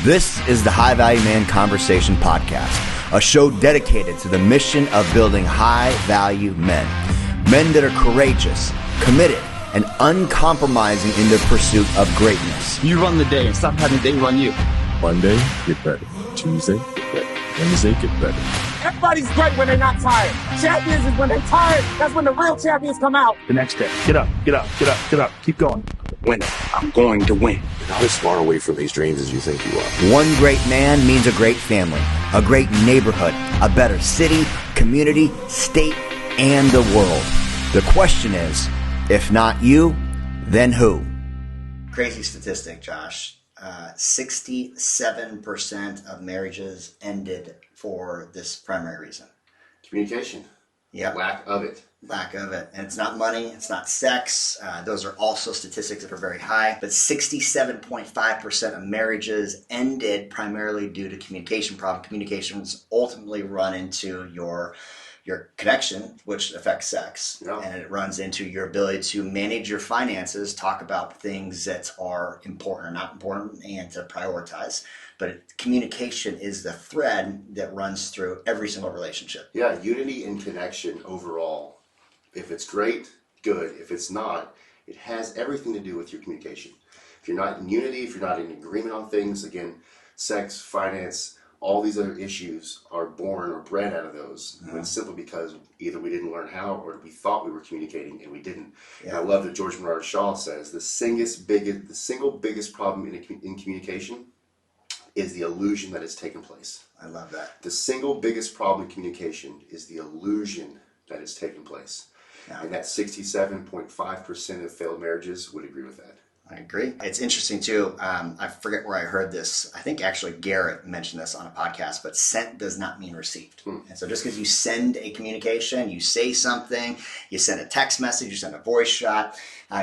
This is the High Value Man Conversation Podcast, a show dedicated to the mission of building high-value men. Men that are courageous, committed, and uncompromising in their pursuit of greatness. You run the day and stop having the day run you. Monday, get better. Tuesday, get better. Wednesday, get better. Everybody's great when they're not tired. Champions is when they're tired. That's when the real champions come out. The next day, get up, get up, get up, get up. Keep going. Win. I'm going to win. You're not as far away from these dreams as you think you are. One great man means a great family, a great neighborhood, a better city, community, state, and the world. The question is, if not you, then who? Crazy statistic, Josh. 67% of marriages ended for this primary reason. Communication. Yeah. Lack of it. Lack of it. And it's not money, it's not sex. Those are also statistics that are very high. But 67.5% of marriages ended primarily due to communication problem. Communications ultimately run into your connection, which affects sex. Yeah. And it runs into your ability to manage your finances, talk about things that are important or not important, and to prioritize. But communication is the thread that runs through every single relationship. Yeah, unity and connection overall. If it's great, good. If it's not, it has everything to do with your communication. If you're not in unity, if you're not in agreement on things, again, sex, finance, all these other issues are born or bred out of those. And it's simply because either we didn't learn how or we thought we were communicating and we didn't. Yeah. And I love that George Bernard Shaw says the single biggest problem in communication is the illusion that has taken place. I love that. The single biggest problem in communication is the illusion that has taken place. Yeah. And that 67.5% of failed marriages would agree with that. I agree. It's interesting too. I forget where I heard this. I think actually Garrett mentioned this on a podcast, but sent does not mean received. And so just because you send a communication, you say something, you send a text message, you send a voice shot,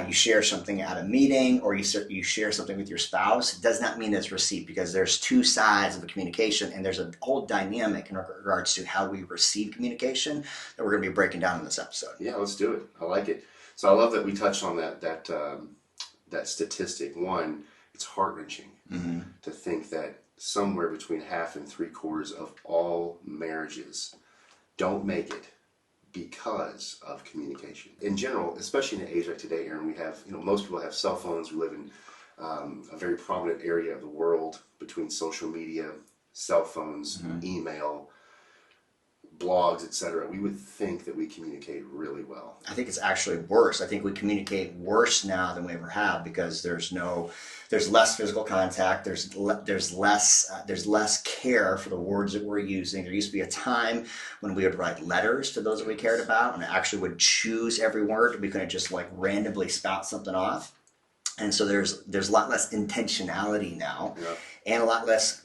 you share something at a meeting, or you share something with your spouse, it does not mean it's received, because there's two sides of the communication, and there's a whole dynamic in regards to how we receive communication that we're going to be breaking down in this episode. Yeah, let's do it. I like it. So I love that we touched on that statistic. One, it's heart-wrenching to think that somewhere between half and 3/4 of all marriages don't make it because of communication. In general, especially in an age like today, Aaron, we have, most people have cell phones. We live in a very prominent area of the world between social media, cell phones, email, blogs, etc. We would think that we communicate really well. I think it's actually worse. I think we communicate worse now than we ever have, because there's less physical contact. There's less care for the words that we're using. There used to be a time when we would write letters to those that we cared about, and actually would choose every word. We couldn't just randomly spout something off. And so there's a lot less intentionality now, and a lot less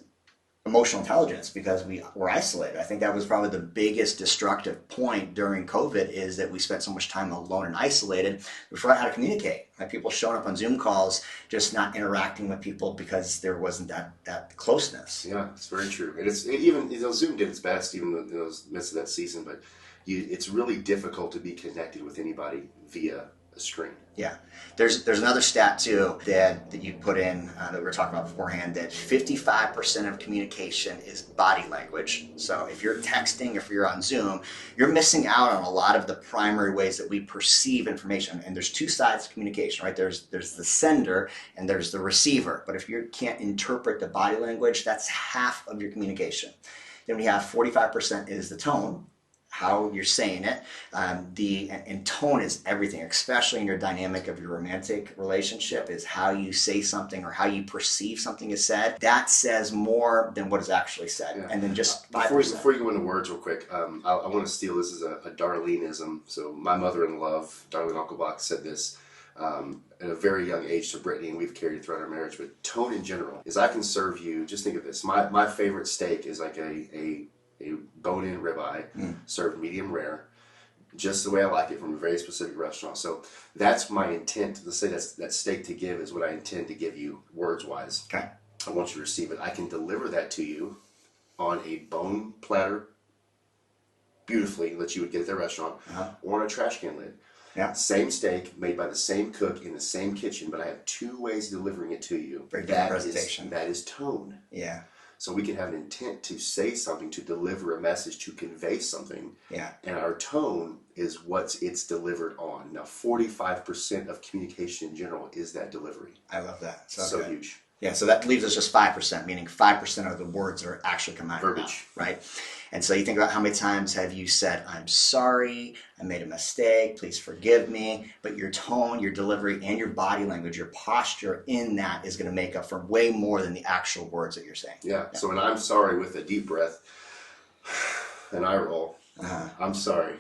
emotional intelligence, because we're isolated. I think that was probably the biggest destructive point during COVID, is that we spent so much time alone and isolated. We forgot how to communicate. Like people showing up on Zoom calls, just not interacting with people because there wasn't that closeness. Yeah, it's very true. And even Zoom did its best even in those midst of that season, but it's really difficult to be connected with anybody via a screen. Yeah. There's another stat too that you put in that we were talking about beforehand, that 55% of communication is body language. So if you're texting, if you're on Zoom, you're missing out on a lot of the primary ways that we perceive information. And there's two sides to communication, right? There's the sender and there's the receiver. But if you can't interpret the body language, that's half of your communication. Then we have 45% is the tone, how you're saying it. And tone is everything, especially in your dynamic of your romantic relationship, is how you say something or how you perceive something is said. That says more than what is actually said. Yeah. And then just 5%. Before you go into words real quick, I want to steal this as a Darleneism. So my mother-in-law, Darlene Unclebach, said this at a very young age to Brittany, and we've carried it throughout our marriage. But tone in general is, I can serve you, just think of this, my favorite steak is like a bone-in ribeye, served medium rare, just the way I like it, from a very specific restaurant. So that's my intent. Let's say that steak to give is what I intend to give you words-wise. Okay. I want you to receive it. I can deliver that to you on a bone platter, beautifully, that you would get at the restaurant, or on a trash can lid. Yeah. Same steak made by the same cook in the same kitchen, but I have two ways of delivering it to you. Very different presentation. That is tone. Yeah. So we can have an intent to say something, to deliver a message, to convey something. Yeah. And our tone is what it's delivered on. Now, 45% of communication in general is that delivery. I love that. So good. huge. Yeah, so that leaves us just 5%, meaning 5% of the words that are actually coming out of your mouth, right? And so you think about how many times have you said, I'm sorry, I made a mistake, please forgive me, but your tone, your delivery, and your body language, your posture in that is going to make up for way more than the actual words that you're saying. Yeah, so when I'm sorry with a deep breath, and I roll, I'm sorry.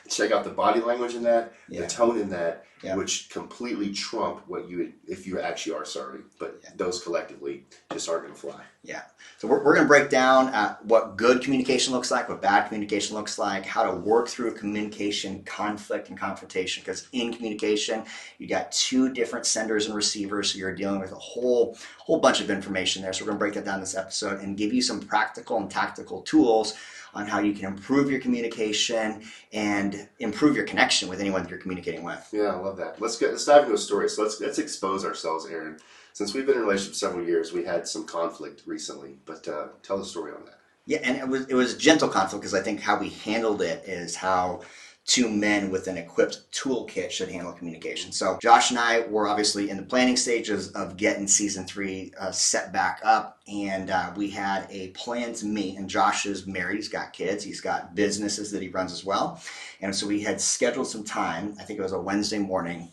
Check out the body language in that, the tone in that, which completely trump what you would, if you actually are sorry. But those collectively just aren't going to fly. Yeah. So we're going to break down what good communication looks like, what bad communication looks like, how to work through communication, conflict, and confrontation. Because in communication, you got two different senders and receivers, so you're dealing with a whole bunch of information there. So we're going to break that down in this episode and give you some practical and tactical tools on how you can improve your communication and improve your connection with anyone that you're communicating with. Yeah, I love that. Let's dive into a story. So let's expose ourselves, Aaron. Since we've been in a relationship several years, we had some conflict recently. But tell the story on that. Yeah, and it was gentle conflict because I think how we handled it is how two men with an equipped toolkit should handle communication. So Josh and I were obviously in the planning stages of getting season 3 set back up, and we had a plan to meet. And Josh is married, he's got kids, he's got businesses that he runs as well. And so we had scheduled some time, I think it was a Wednesday morning,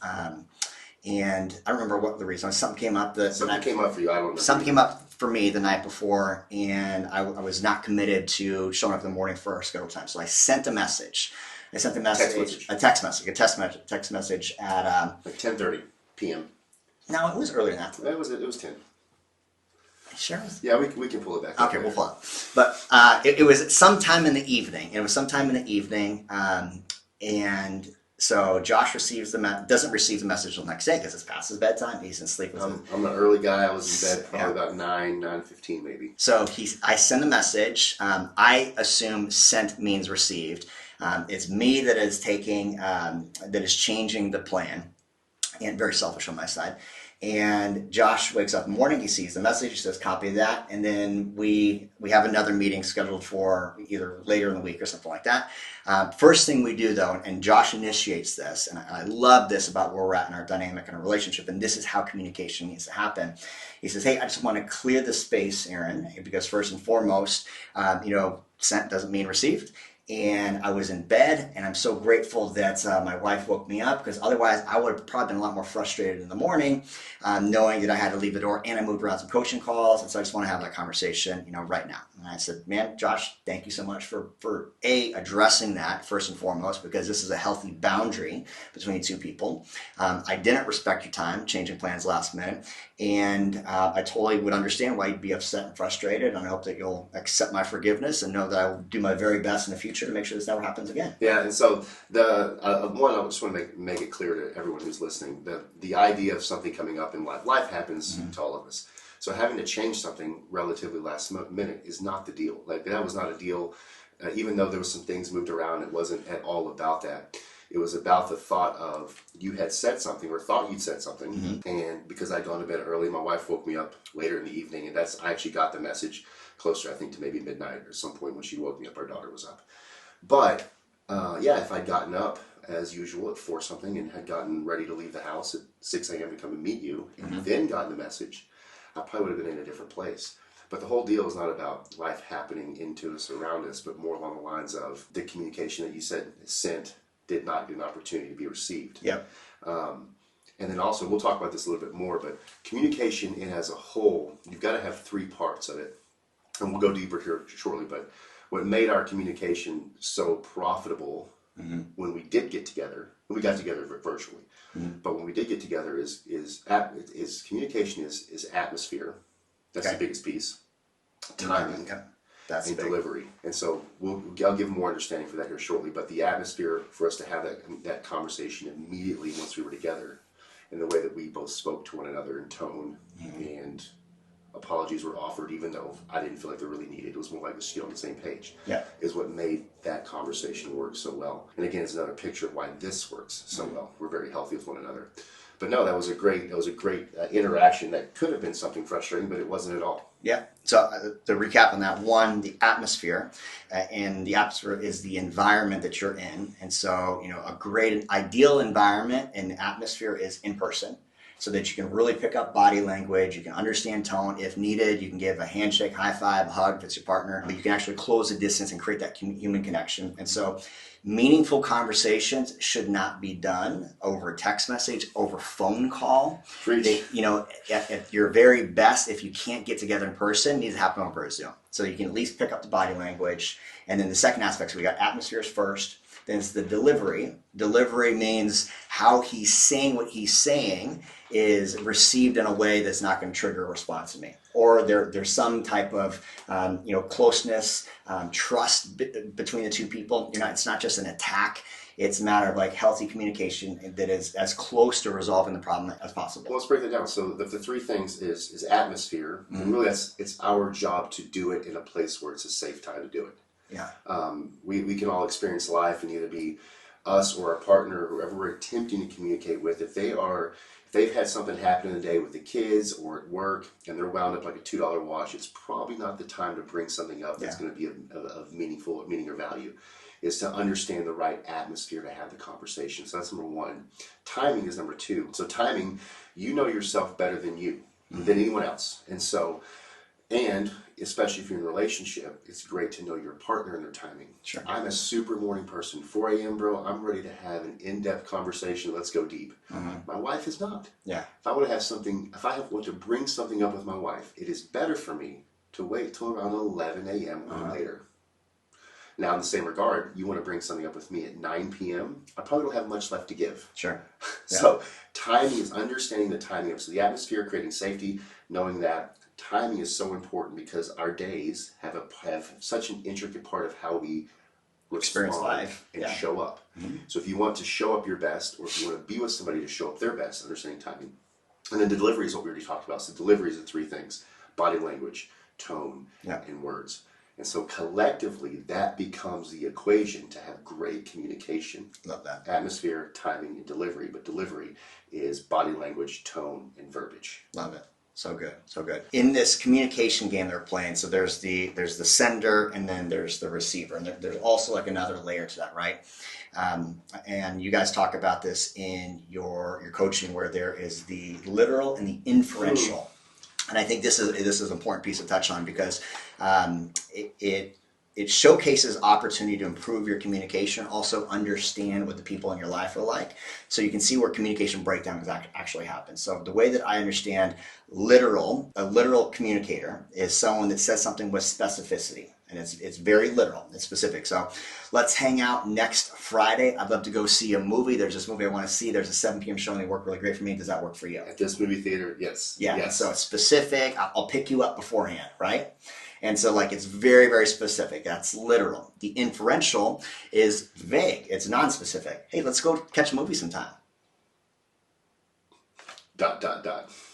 and I don't remember what the reason was. Something came up. Something came up for you, I don't know. Something came up for me the night before, and I was not committed to showing up in the morning for our scheduled time. So I sent a message. A text message at like 10:30 p.m. No, it was earlier than that. It was 10. Sure. Yeah, we can pull it back. Okay, we'll pull it. But it was sometime in the evening. And so Josh doesn't receive the message until the next day because it's past his bedtime. He's in sleep with him. I'm an early guy. I was in bed probably about 9:15 maybe. So I send a message. I assume sent means received. It's me that is that is changing the plan, and very selfish on my side. And Josh wakes up in the morning, he sees the message, he says, copy that, and then we have another meeting scheduled for either later in the week or something like that. First thing we do though, and Josh initiates this, and I love this about where we're at in our dynamic and our relationship, and this is how communication needs to happen. He says, hey, I just want to clear the space, Aaron, because first and foremost, sent doesn't mean received. And I was in bed, and I'm so grateful that my wife woke me up, because otherwise I would have probably been a lot more frustrated in the morning, knowing that I had to leave the door, and I moved around some coaching calls, and so I just want to have that conversation, right now. And I said, man, Josh, thank you so much for addressing that first and foremost, because this is a healthy boundary between two people. I didn't respect your time, changing plans last minute, and I totally would understand why you'd be upset and frustrated, and I hope that you'll accept my forgiveness and know that I will do my very best in the future to make sure this never happens again. Yeah, and so the one, I just want to make it clear to everyone who's listening, the idea of something coming up in life happens to all of us. So having to change something relatively last minute is not the deal. Like, that was not a deal. Even though there was some things moved around, it wasn't at all about that. It was about the thought of you had said something or thought you'd said something, and because I'd gone to bed early, my wife woke me up later in the evening, and I actually got the message closer, I think, to maybe midnight or some point when she woke me up. Our daughter was up. But if I'd gotten up as usual at 4 something and had gotten ready to leave the house at 6 a.m. to come and meet you, and then gotten the message, I probably would have been in a different place. But the whole deal is not about life happening into us, around us, but more along the lines of the communication that you said sent did not get an opportunity to be received. Yep. And then also, we'll talk about this a little bit more, but communication in as a whole, you've got to have 3 parts of it. And we'll go deeper here shortly, but what made our communication so profitable when we did get together, we got together virtually, but when we did get together is communication is atmosphere. That's the biggest piece. Timing. That's and big. Delivery. And so I'll give more understanding for that here shortly, but the atmosphere for us to have that conversation immediately once we were together, and the way that we both spoke to one another in tone and apologies were offered, even though I didn't feel like they're really needed. It was more like just get on the same page. Yeah. Is what made that conversation work so well. And again, it's another picture of why this works so well. We're very healthy with one another. But no, that was a great interaction that could have been something frustrating, but it wasn't at all. Yeah. So to recap on that, one, the atmosphere, and the atmosphere is the environment that you're in. And so, a great ideal environment and atmosphere is in person, so that you can really pick up body language, you can understand tone. If needed, you can give a handshake, high five, a hug if it's your partner, but you can actually close the distance and create that human connection. And so meaningful conversations should not be done over text message, over phone call. At your very best, if you can't get together in person, it needs to happen over a Zoom. So you can at least pick up the body language. And then the second aspect, so we got atmospheres first, then it's the delivery. Delivery means how he's saying what he's saying is received in a way that's not going to trigger a response in me. Or there's some type of closeness, trust between the two people. It's not just an attack. It's a matter of like healthy communication that is as close to resolving the problem as possible. Well, let's break that down. So the three things is atmosphere, and really it's our job to do it in a place where it's a safe time to do it. Yeah. We can all experience life and either be us or our partner, or whoever we're attempting to communicate with. If they've had something happen in the day with the kids or at work and they're wound up like a $2 wash, it's probably not the time to bring something up that's going to be of meaning or value. Is to understand the right atmosphere to have the conversation. So that's number one. Timing is number two. So timing, you know yourself better than anyone else. And especially if you're in a relationship, it's great to know your partner and their timing. Sure. I'm a super morning person. 4 a.m., bro, I'm ready to have an in-depth conversation. Let's go deep. My wife is not. Yeah. If I want to bring something up with my wife, it is better for me to wait till around 11 a.m. or later. Now, in the same regard, you want to bring something up with me at 9 p.m., I probably don't have much left to give. Sure. Yeah. So timing is understanding the timing of the atmosphere, creating safety, knowing that timing is so important because our days have such an intricate part of how we experience life and show up. So if you want to show up your best, or if you want to be with somebody to show up their best, understanding timing. And then delivery is what we already talked about. So delivery is the three things: body language, tone, and words. And so collectively, that becomes the equation to have great communication. Love that. Atmosphere, timing, and delivery. But delivery is body language, tone, and verbiage. Love it. So good. So good. In this communication game they're playing, so there's the sender and then there's the receiver. And there's also like another layer to that, right? And you guys talk about this in your coaching, where there is the literal and the inferential. And I think this is an important piece to touch on, because it showcases opportunity to improve your communication, also understand what the people in your life are like, so you can see where communication breakdown actually happens. So the way that I understand a literal communicator is someone that says something with specificity. And it's very literal, it's specific. So let's hang out next Friday. I'd love to go see a movie. There's this movie I want to see. There's a 7 p.m. show and they work really great for me. Does that work for you? At this movie theater, yes. Yeah, yes. So it's specific. I'll pick you up beforehand, right? And so it's very, very specific. That's literal. The inferential is vague. It's non-specific. Hey, let's go catch a movie sometime. ...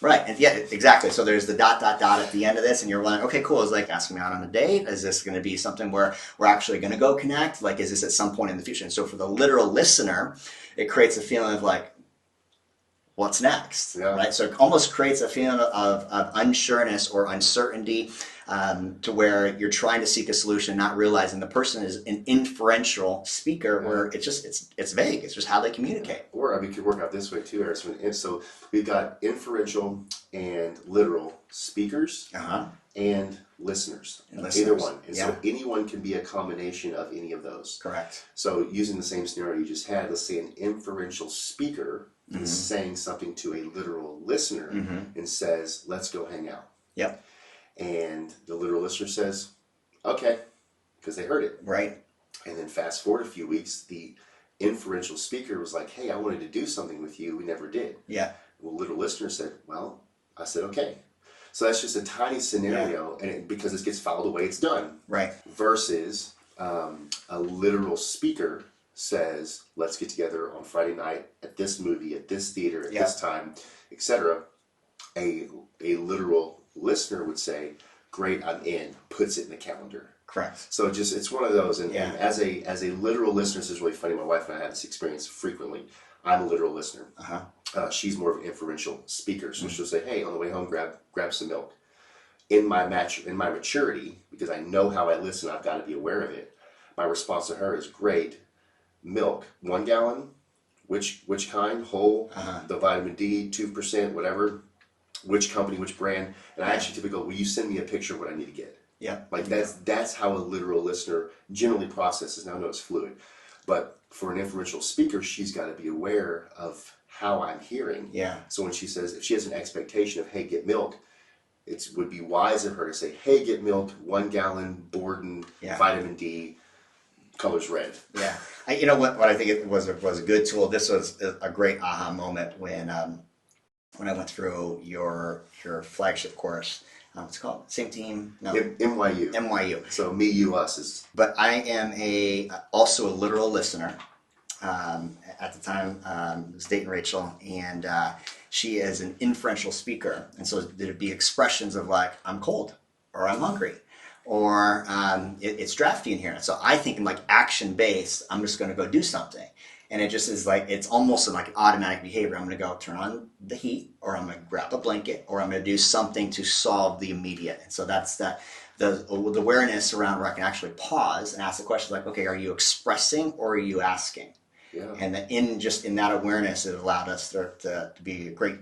Right, and yeah, exactly. So there's the ... at the end of this, and you're like, okay, cool. It's like asking me out on a date. Is this going to be something where we're actually going to go connect? Like, is this at some point in the future? And so for the literal listener, it creates a feeling of like, what's next, right? So it almost creates a feeling of unsureness or uncertainty, to where you're trying to seek a solution, not realizing the person is an inferential speaker, where it's vague. It's just how they communicate. Or we could work out this way too, Harrison. And so we've got inferential and literal speakers and listeners. Either one. And so anyone can be a combination of any of those. Correct. So using the same scenario you just had, let's say an inferential speaker is saying something to a literal listener and says, let's go hang out. Yep. And the literal listener says, okay, because they heard it. Right. And then fast forward a few weeks, the inferential speaker was like, hey, I wanted to do something with you. We never did. Yeah. Well, literal listener said, well, I said, okay. So that's just a tiny scenario, and because this gets filed away, it's done. Right. Versus a literal speaker says, let's get together on Friday night at this movie, at this theater, at this time, etc. A literal listener would say, great, I'm in, puts it in the calendar. Correct. So it's one of those. And, Yeah. and as a literal listener, this is really funny. My wife and I have this experience frequently. I'm a literal listener. She's more of an inferential speaker. So she'll say, hey, on the way home, grab some milk. In my maturity, because I know how I listen, I've got to be aware of it. My response to her is, great, milk, 1 gallon, which kind, whole, the vitamin D, 2%, whatever, which company, which brand. And I actually typically go, will you send me a picture of what I need to get? Yeah. Like that's how a literal listener generally processes. Now I know it's fluid, but for an inferential speaker, she's got to be aware of how I'm hearing. Yeah. So when she says, if she has an expectation of, hey, get milk, it would be wise of her to say, hey, get milk, 1 gallon, Borden, vitamin D, colors red. Yeah. You know what I think it was a good tool. This was a great aha moment when I went through your flagship course. What's it called? Same team? No. NYU. NYU. So me, you, us is. But I am also a literal listener. At the time, it was dating Rachel, and she is an inferential speaker. And so there'd be expressions of like, I'm cold, or I'm hungry, or it's drafty in here. And so I think I'm like action-based, I'm just going to go do something. And it just is like, it's almost like an automatic behavior. I'm going to go turn on the heat, or I'm going to grab a blanket, or I'm going to do something to solve the immediate. And so that's the awareness around where I can actually pause and ask the question like, okay, are you expressing or are you asking? Yeah. And in that awareness, it allowed us to be a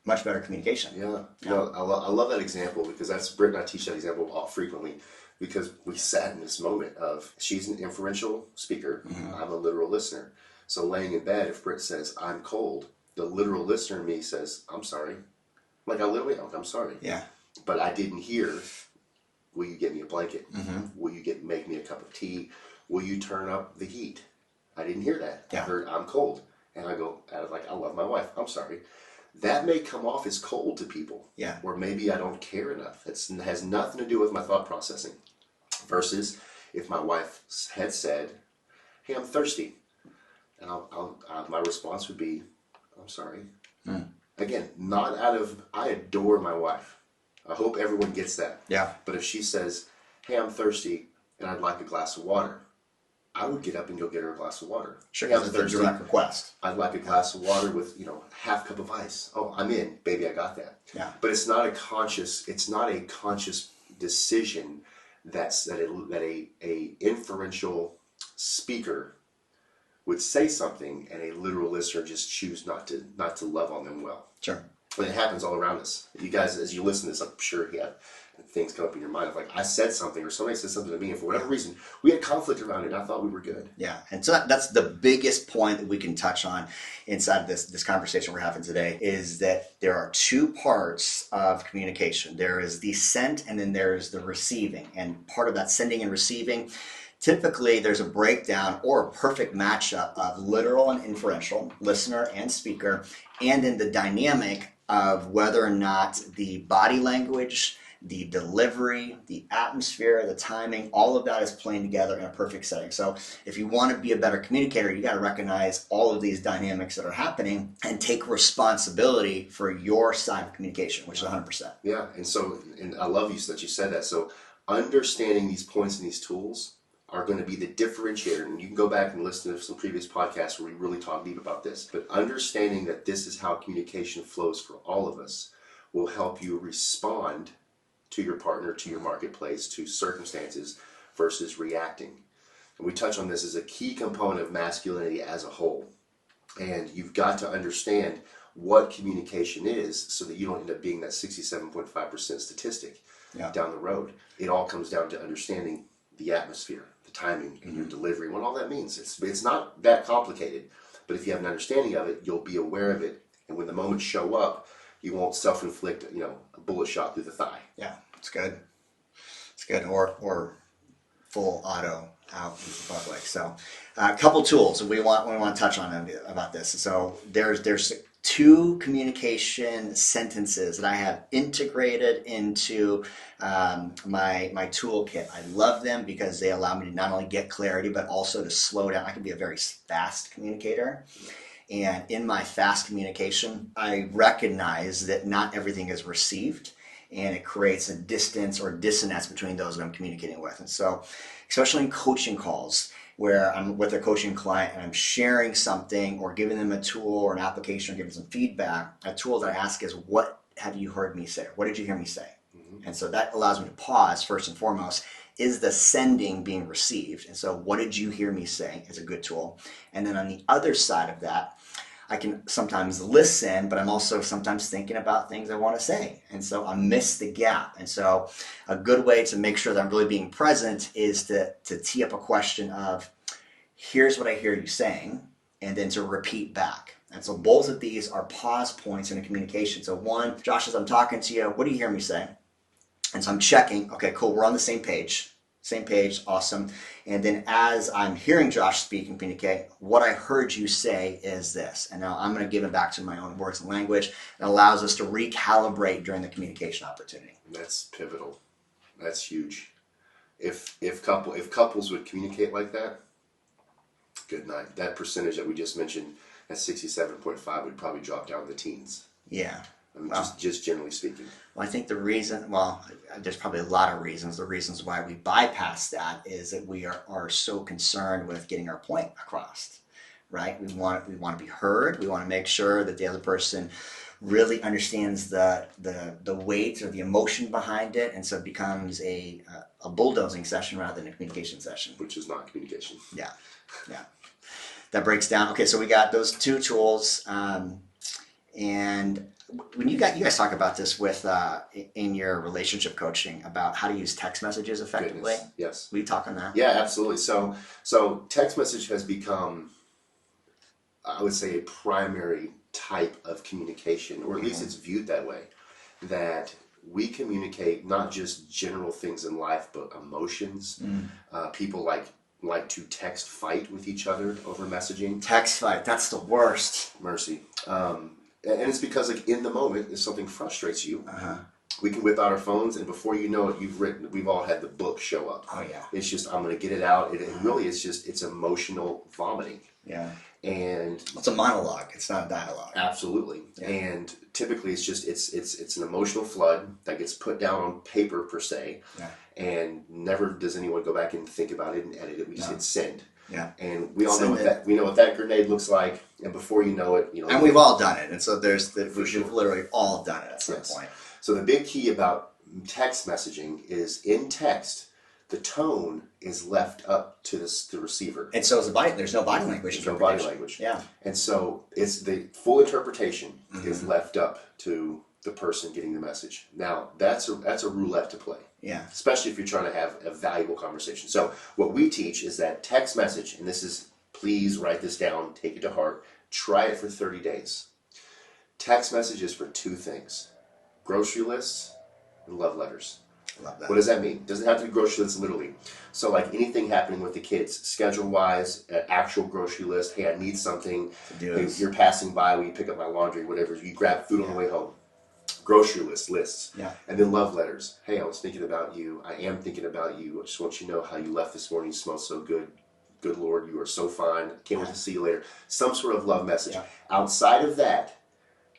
much better communication. Yeah. No, I love that example, because Britt and I teach that example frequently, because we sat in this moment of, she's an inferential speaker, I'm a literal listener. So laying in bed, if Britt says, I'm cold, the literal listener in me says, I'm sorry. Like I'm sorry. Yeah. But I didn't hear, will you get me a blanket? Will you make me a cup of tea? Will you turn up the heat? I didn't hear that. Yeah. I heard, I'm cold. And I go, I love my wife, I'm sorry. That may come off as cold to people. Yeah. Or maybe I don't care enough. It has nothing to do with my thought processing. Versus if my wife had said, hey, I'm thirsty. And my response would be, I'm sorry. Again, not out of, I adore my wife. I hope everyone gets that. Yeah. But if she says, hey, I'm thirsty and I'd like a glass of water, I would get up and go get her a glass of water. Sure, Hey, I'm because it's a thirsty. direct request. I'd like a glass of water with, half cup of ice. Oh, I'm in, baby, I got that. Yeah. But it's not a conscious decision that a inferential speaker would say something and a literal listener just choose not to love on them well. Sure. And it happens all around us. You guys, as you listen to this, I'm sure you have things come up in your mind of like, I said something or somebody said something to me, and for whatever reason, we had conflict around it, and I thought we were good. Yeah, and so that's the biggest point that we can touch on inside this conversation we're having today, is that there are two parts of communication. There is the sent, and then there's the receiving. And part of that sending and receiving, typically there's a breakdown or a perfect matchup of literal and inferential, listener and speaker, and in the dynamic of whether or not the body language, the delivery, the atmosphere, the timing, all of that is playing together in a perfect setting. So if you want to be a better communicator, you got to recognize all of these dynamics that are happening and take responsibility for your side of communication, which is 100%. Yeah, and I love you that you said that. So understanding these points and these tools are going to be the differentiator. And you can go back and listen to some previous podcasts where we really talk deep about this. But understanding that this is how communication flows for all of us will help you respond to your partner, to your marketplace, to circumstances versus reacting. And we touch on this as a key component of masculinity as a whole. And you've got to understand what communication is so that you don't end up being that 67.5% statistic down the road. It all comes down to understanding the atmosphere, the timing, and your delivery, what all that means. It's not that complicated, but if you have an understanding of it, you'll be aware of it. And when the moments show up, you won't self-inflict, a bullet shot through the thigh. Yeah, it's good. It's good. Or full auto out in the public. So a couple tools we want to touch on about this. So there's two communication sentences that I have integrated into my toolkit. I love them because they allow me to not only get clarity, but also to slow down. I can be a very fast communicator. And in my fast communication, I recognize that not everything is received. and it creates a distance or dissonance between those that I'm communicating with. And so, especially in coaching calls, where I'm with a coaching client and I'm sharing something or giving them a tool or an application or giving some feedback, a tool that I ask is, what have you heard me say? What did you hear me say? And so that allows me to pause first and foremost. Is the sending being received? And so what did you hear me say is a good tool. And then on the other side of that, I can sometimes listen, but I'm also sometimes thinking about things I want to say. And so I miss the gap. And so a good way to make sure that I'm really being present is to tee up a question of, here's what I hear you saying, and then to repeat back. And so both of these are pause points in a communication. So one, Josh, as I'm talking to you, what do you hear me say? And so I'm checking, okay, cool, we're on the same page, awesome. And then as I'm hearing Josh speak and communicate, what I heard you say is this. And now I'm going to give it back to my own words and language. It allows us to recalibrate during the communication opportunity. That's pivotal. That's huge. If couples would communicate like that, good night. That percentage that we just mentioned at 67.5 would probably drop down to the teens. Yeah. I mean, just generally speaking. Well, I think the reason, there's probably a lot of reasons. The reasons why we bypass that is that we are so concerned with getting our point across, right? We want to be heard. We want to make sure that the other person really understands the weight or the emotion behind it, and so it becomes a bulldozing session rather than a communication session. Which is not communication. Yeah. That breaks down. Okay, so we got those two tools, and when you guys talk about this with in your relationship coaching about how to use text messages effectively. Goodness. Yes. Will you talk on that? Yeah, absolutely. So text message has become, I would say, a primary type of communication, or at least it's viewed that way, that we communicate not just general things in life, but emotions. People like to text fight with each other over messaging. Text fight, that's the worst. Mercy. And it's because, like, in the moment, if something frustrates you, we can whip out our phones, and before you know it, we've all had the book show up. Oh, yeah. It's just, I'm going to get it out. And really, it's emotional vomiting. Yeah. And it's a monologue. It's not a dialogue. Absolutely. Yeah. And typically, it's an emotional flood that gets put down on paper, per se. Yeah. And never does anyone go back and think about it and edit it. We just hit send. Yeah. And we all know what that grenade looks like, and before you know it, And we've all done it, and so we've literally all done it at some point. So the big key about text messaging is, in text, the tone is left up to the receiver. And so is there's no body language. There's no body language. Yeah. And so it's the full interpretation is left up to the person getting the message. Now that's a roulette to play. Yeah. Especially if you're trying to have a valuable conversation. So what we teach is that text message, and this is, please write this down, take it to heart, try it for 30 days. Text messages for two things: grocery lists and love letters. Love that. What does that mean? It doesn't have to be grocery lists literally. So like anything happening with the kids, schedule-wise, an actual grocery list. Hey, I need something. Hey, you're passing by, will you pick up my laundry, whatever. You grab food on the way home. Grocery lists. Yeah. And then love letters. Hey, I was thinking about you. I am thinking about you. I just want you to know how you left this morning. You smell so good. Good Lord, you are so fine. Can't wait to see you later. Some sort of love message. Yeah. Outside of that,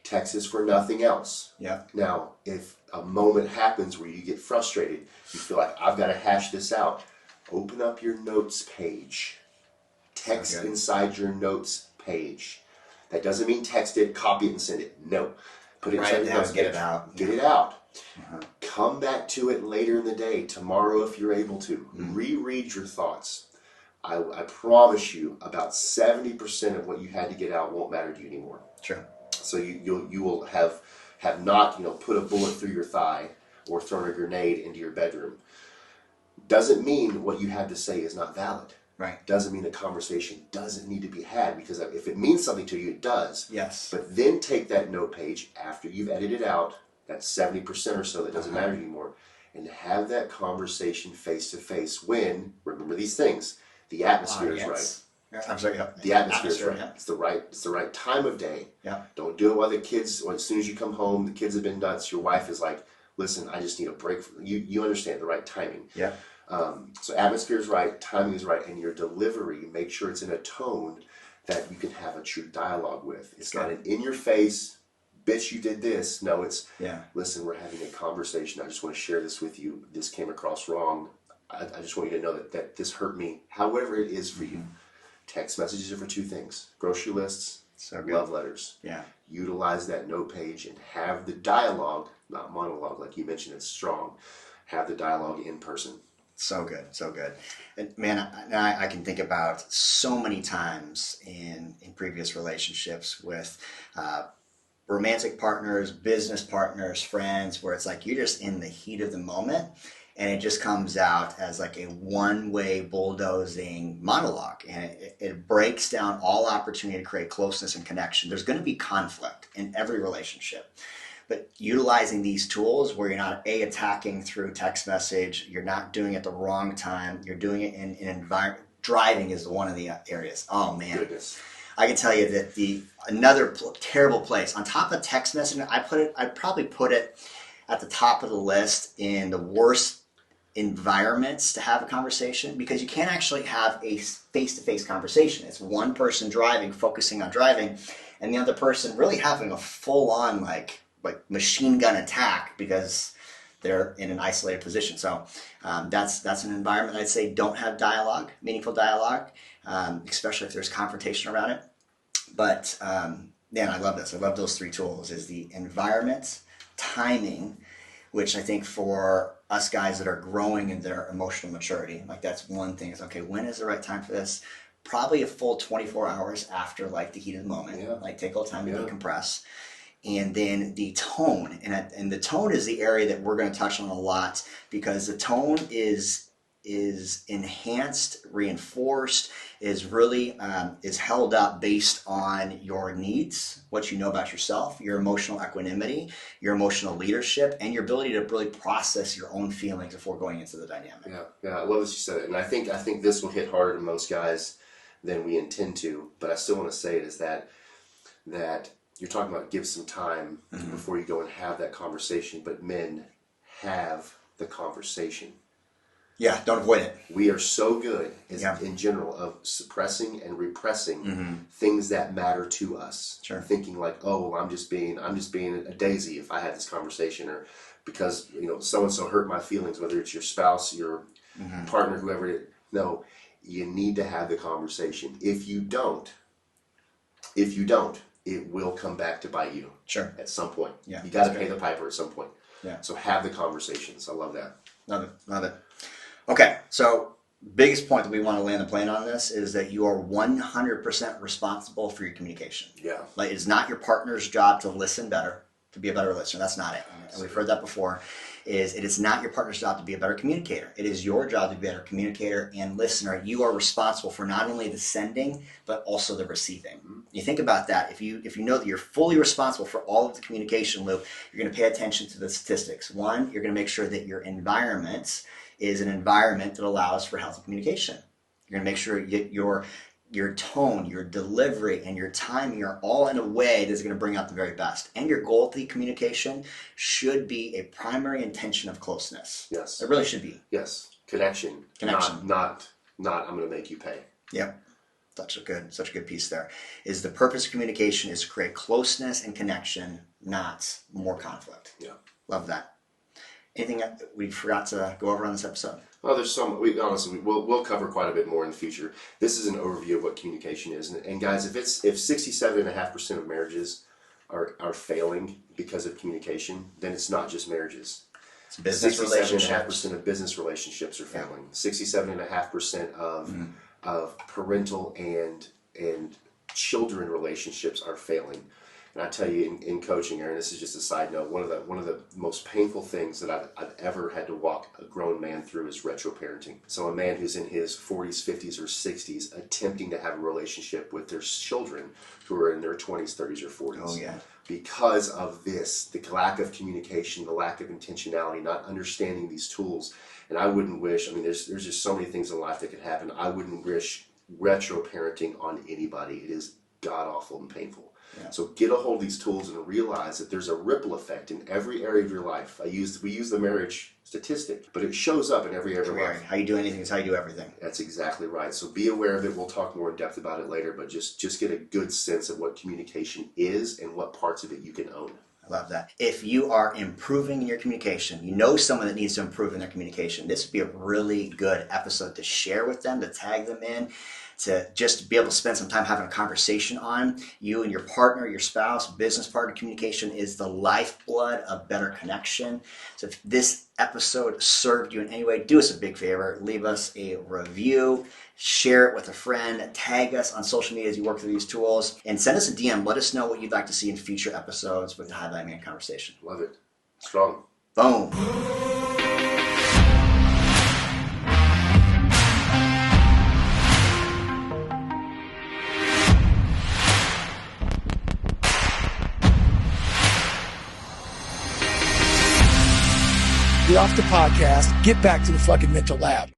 text is for nothing else. Yeah. Now, if a moment happens where you get frustrated, you feel like, I've got to hash this out, open up your notes page. Text inside your notes page. That doesn't mean text it, copy it, and send it. No. Put it inside your notes page. Get it out. Get it out. Come back to it later in the day, tomorrow if you're able to. Reread your thoughts. I promise you, about 70% of what you had to get out won't matter to you anymore. Sure. So you will have not put a bullet through your thigh or thrown a grenade into your bedroom. Doesn't mean what you had to say is not valid. Right. Doesn't mean the conversation doesn't need to be had, because if it means something to you, it does. Yes. But then take that note page after you've edited out that 70% or so that doesn't matter anymore, and have that conversation face to face when, remember these things, the atmosphere is right. I'm sorry, yeah. The atmosphere is right. Yeah. It's the right time of day. Yeah. Don't do it while the kids, or as soon as you come home, the kids have been nuts. Your wife is like, listen, I just need a break. You understand the right timing. Yeah. So atmosphere is right, timing is right, and your delivery, make sure it's in a tone that you can have a true dialogue with. It's not an in your face, bitch, you did this. No, it's, Yeah. listen, we're having a conversation. I just want to share this with you. This came across wrong. I just want you to know that this hurt me, however it is for you. Text messages are for two things: grocery lists, So good. love letters. Yeah. Utilize that note page and have the dialogue, not monologue, like you mentioned, it's strong. Have the dialogue in person. So good, so good. And man, I can think about so many times in previous relationships with romantic partners, business partners, friends, where it's like you're just in the heat of the moment, and it just comes out as like a one-way bulldozing monologue, and it breaks down all opportunity to create closeness and connection. There's going to be conflict in every relationship. But utilizing these tools where you're not attacking through text message, you're not doing it at the wrong time, you're doing it in an environment. Driving is one of the areas. Oh man, Goodness. I can tell you that another terrible place on top of text messaging, I'd probably put it at the top of the list in the worst environments to have a conversation, because you can't actually have a face-to-face conversation. It's one person driving, focusing on driving, and the other person really having a full-on like machine gun attack because they're in an isolated position. So that's an environment I'd say don't have dialogue, meaningful dialogue, especially if there's confrontation around it. But man, I love this. I love those three tools: is the environment, timing, which I think for us guys that are growing in their emotional maturity, like that's one thing. Is okay, when is the right time for this? Probably a full 24 hours after like the heat of the moment. Yeah. Like take a little time to Yeah. decompress. And then the tone, and the tone is the area that we're going to touch on a lot, because the tone is enhanced, reinforced, is really is held up based on your needs, what you know about yourself, your emotional equanimity, your emotional leadership, and your ability to really process your own feelings before going into the dynamic. Yeah, I love that you said it, and I think this will hit harder to most guys than we intend to. But I still want to say it is that you're talking about give some time before you go and have that conversation. But men, have the conversation. Yeah, don't avoid it. We are so good Yeah. in general of suppressing and repressing things that matter to us. Sure. Thinking like, oh, I'm just being a daisy if I had this conversation, or because so and so hurt my feelings, whether it's your spouse, your partner, whoever it is. No, you need to have the conversation. If you don't, it will come back to bite you. Sure. At some point. Yeah. You got to pay the piper at some point. Yeah. So have the conversations. I love that. Love it. Love it. Okay, so biggest point that we want to land the plane on this is that you are 100% responsible for your communication. Yeah. Like, it's not your partner's job to listen better, to be a better listener. That's not it. And we've heard that before. It is not your partner's job to be a better communicator. It is your job to be a better communicator and listener. You are responsible for not only the sending, but also the receiving. You think about that. If you know that you're fully responsible for all of the communication loop, you're going to pay attention to the statistics. One, you're going to make sure that your environment is an environment that allows for healthy communication. You're going to make sure your tone, your delivery, and your timing are all in a way that's going to bring out the very best. And your goal of the communication should be a primary intention of closeness. Yes. It really should be. Yes. Connection. Connection. Not I'm going to make you pay. Yep. Such a good piece there. Is the purpose of communication is to create closeness and connection, not more conflict. Yeah. Love that. Anything that we forgot to go over on this episode? Oh, there's some. We'll cover quite a bit more in the future. This is an overview of what communication is, and guys, if 67.5% of marriages are failing because of communication, then it's not just marriages. It's business relationships. 67.5% of business relationships are failing. 67.5% of parental and children relationships are failing. And I tell you, in coaching, Aaron, this is just a side note. One of the most painful things that I've ever had to walk a grown man through is retro parenting. So a man who's in his 40s, 50s, or 60s attempting to have a relationship with their children who are in their 20s, 30s, or 40s. Oh yeah. Because of this, the lack of communication, the lack of intentionality, not understanding these tools. And I wouldn't wish. I mean, there's just so many things in life that could happen. I wouldn't wish retro parenting on anybody. It is god awful and painful. So get a hold of these tools and realize that there's a ripple effect in every area of your life. We use the marriage statistic, but it shows up in every area of your life. How you do anything is how you do everything. That's exactly right. So be aware of it. We'll talk more in depth about it later, but just get a good sense of what communication is and what parts of it you can own. I love that. If you are improving in your communication, you know someone that needs to improve in their communication, this would be a really good episode to share with them, to tag them in, to just be able to spend some time having a conversation on. You and your partner, your spouse, business partner. Communication is the lifeblood of better connection. So if this episode served you in any way, do us a big favor. Leave us a review, share it with a friend, tag us on social media as you work through these tools, and send us a DM. Let us know what you'd like to see in future episodes with the High Value Man Conversation. Love it. Strong. Boom. Get off the podcast. Get back to the fucking mental lab.